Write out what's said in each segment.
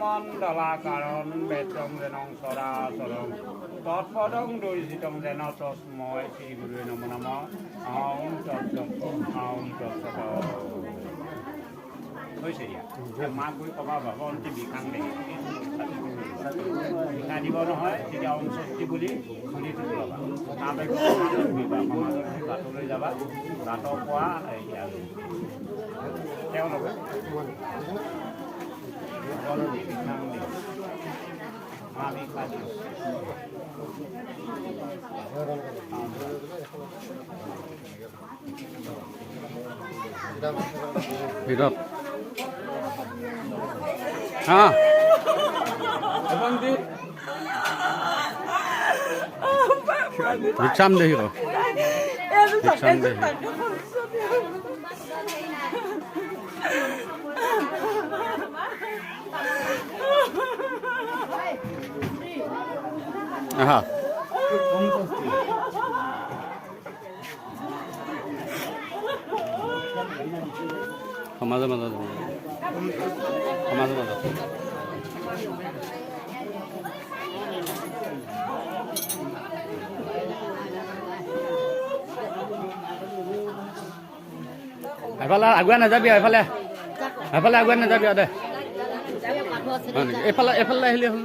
মণ্ডলাকাৰণ বেতং জনং চৰাচৰং তৎপদং দৰ্শিতং যেন তস্মৈ শ্ৰী গুৰুৱে নমো নমঃ ওম তৎসৎ ওম তৎসৎ হৈছে দিয়া মাক গৈ কবা ভগৱন্তী বিখাং দেহি বিখা দিব নহয় তেতিয়া ওম স্বস্তি বুলি খুলিটো ল'বা তাৰপিছত সমাজত বাটলৈ যাবা বাটৰ পৰা তেওঁলোকে বিখাং দেহি মা বিখা দিওঁ ভিতৰত হ্যাঁ ৰিক্সাম দেখি ৰিক্সাম দেখি হ্যাঁ সমাজৰ মাজত সমাজৰ মাজত এফালে আগুৱাই নাযাবি এফালে এফালে আগুৱাই নাযাবি দে এফালে এফালে আহিলে হ'ল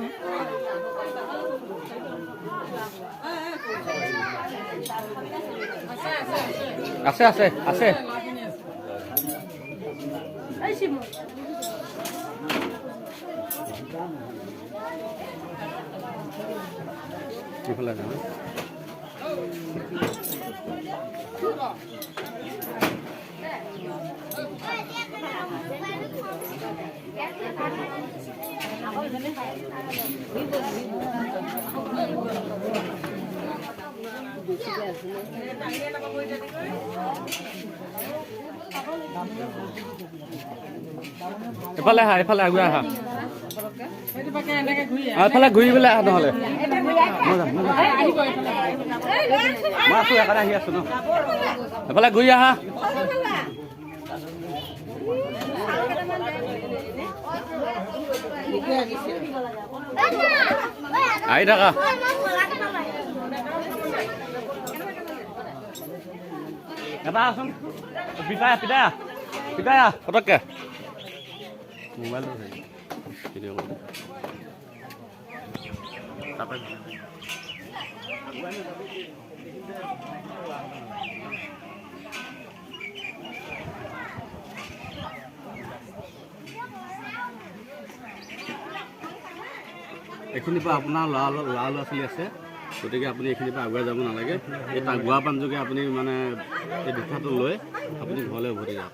আছে আছে আছে এফালে যাওঁ এফালে আহা এফালে আগুৱাই আহা এফালে ঘূৰি পেলাই আহা নহ'লে মই আছো একাৰে আহি আছো ন এফালে ঘূৰি আহা আহি থাকা এটা আছোন পিতায়া পিতায়া পিতায়া পটককে মোবাইলটো ভিডিঅ' কৰোঁ এইখিনিৰ পৰা আপোনাৰ ল'ৰা ছোৱালী আছে গতিকে আপুনি এইখিনিৰ পৰা আগুৱাই যাব নালাগে এই গুৱা পাণযোগে আপুনি মানে এই দীক্ষাটো লৈ আপুনি ঘৰলৈ উভতি যাওক